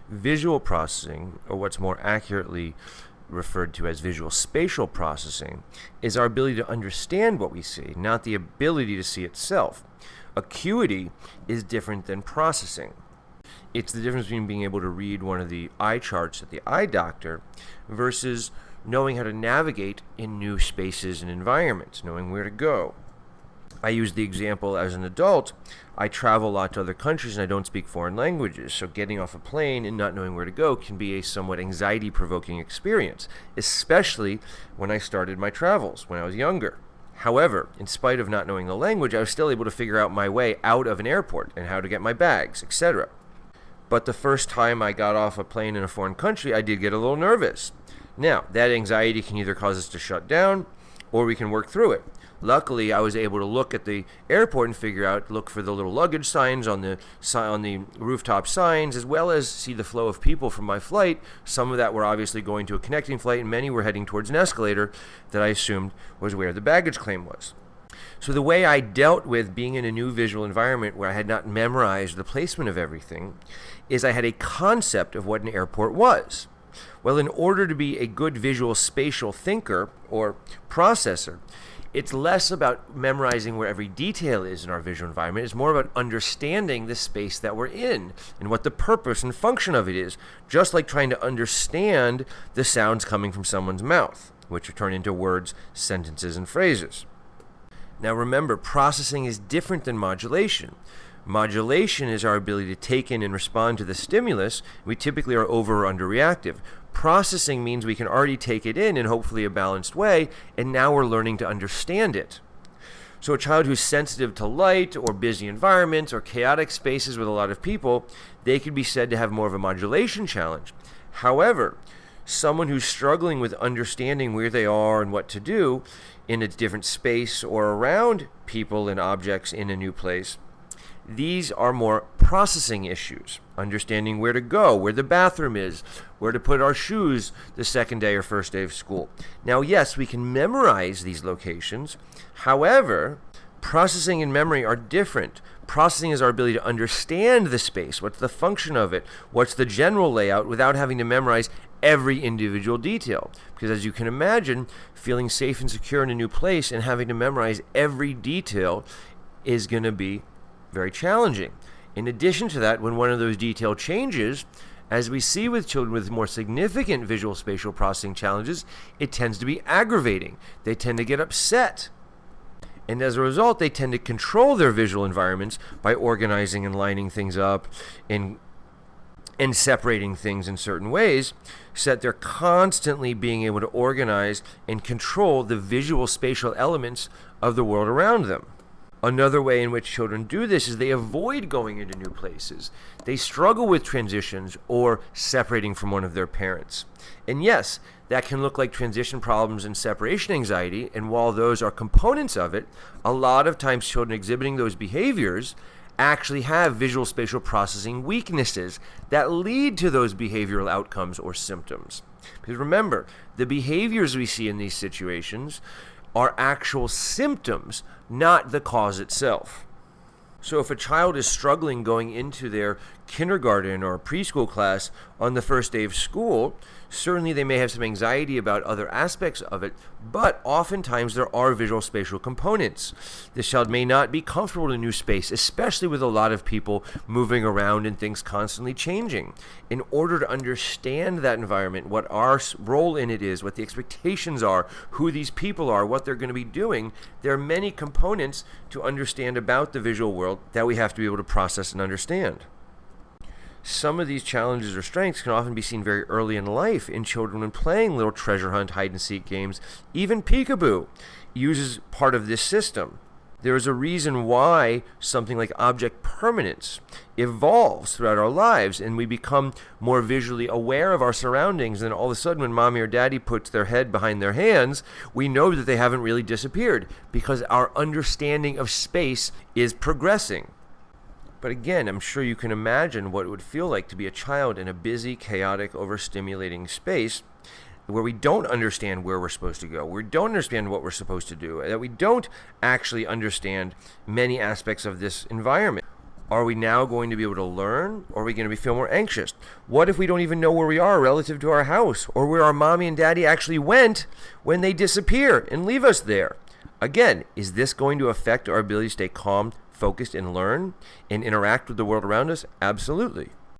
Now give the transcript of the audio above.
Visual processing, or what's more accurately referred to as visual spatial processing, is our ability to understand what we see, not the ability to see itself. Acuity is different than processing. It's the difference between being able to read one of the eye charts at the eye doctor versus knowing how to navigate in new spaces and environments, knowing where to go. I use the example as an adult. I travel a lot to other countries and I don't speak foreign languages, so getting off a plane and not knowing where to go can be a somewhat anxiety-provoking experience, especially when I started my travels when I was younger. However, in spite of not knowing the language, I was still able to figure out my way out of an airport and how to get my bags, etc. But the first time I got off a plane in a foreign country, I did get a little nervous. Now, that anxiety can either cause us to shut down or we can work through it. Luckily, I was able to look at the airport and look for the little luggage signs on the rooftop signs, as well as see the flow of people from my flight. Some of that were obviously going to a connecting flight, and many were heading towards an escalator that I assumed was where the baggage claim was. So the way I dealt with being in a new visual environment where I had not memorized the placement of everything is I had a concept of what an airport was. Well, in order to be a good visual spatial thinker or processor, it's less about memorizing where every detail is in our visual environment. It's more about understanding the space that we're in and what the purpose and function of it is, just like trying to understand the sounds coming from someone's mouth, which are turned into words, sentences, and phrases. Now remember, processing is different than modulation. Modulation is our ability to take in and respond to the stimulus. We typically are over or underreactive. Processing means we can already take it in hopefully a balanced way, and now we're learning to understand it. So a child who's sensitive to light or busy environments or chaotic spaces with a lot of people, they could be said to have more of a modulation challenge. However, someone who's struggling with understanding where they are and what to do in a different space or around people and objects in a new place, these are more processing issues, understanding where to go, where the bathroom is, where to put our shoes the second day or first day of school. Now, yes, we can memorize these locations. However, processing and memory are different. Processing is our ability to understand the space, what's the function of it, what's the general layout, without having to memorize every individual detail. Because as you can imagine, feeling safe and secure in a new place and having to memorize every detail is going to be very challenging. In addition to that, when one of those detail changes, as we see with children with more significant visual spatial processing challenges, it tends to be aggravating. They tend to get upset. And as a result, they tend to control their visual environments by organizing and lining things up and separating things in certain ways, so that they're constantly being able to organize and control the visual spatial elements of the world around them. Another way in which children do this is they avoid going into new places. They struggle with transitions or separating from one of their parents. And yes, that can look like transition problems and separation anxiety, and while those are components of it, a lot of times children exhibiting those behaviors actually have visual spatial processing weaknesses that lead to those behavioral outcomes or symptoms. Because remember, the behaviors we see in these situations are actual symptoms, not the cause itself. So if a child is struggling going into their kindergarten or preschool class on the first day of school, certainly they may have some anxiety about other aspects of it, but oftentimes there are visual spatial components. This child may not be comfortable in a new space, especially with a lot of people moving around and things constantly changing. In order to understand that environment, what our role in it is, what the expectations are, who these people are, what they're going to be doing, there are many components to understand about the visual world that we have to be able to process and understand. Some of these challenges or strengths can often be seen very early in life in children when playing little treasure hunt, hide and seek games. Even peekaboo uses part of this system. There is a reason why something like object permanence evolves throughout our lives, and we become more visually aware of our surroundings. And all of a sudden, when mommy or daddy puts their head behind their hands, we know that they haven't really disappeared because our understanding of space is progressing. But again, I'm sure you can imagine what it would feel like to be a child in a busy, chaotic, overstimulating space where we don't understand where we're supposed to go, we don't understand what we're supposed to do, that we don't actually understand many aspects of this environment. Are we now going to be able to learn, or are we going to feel more anxious? What if we don't even know where we are relative to our house, or where our mommy and daddy actually went when they disappear and leave us there? Again, is this going to affect our ability to stay calm, focused, and learn and interact with the world around us? Absolutely.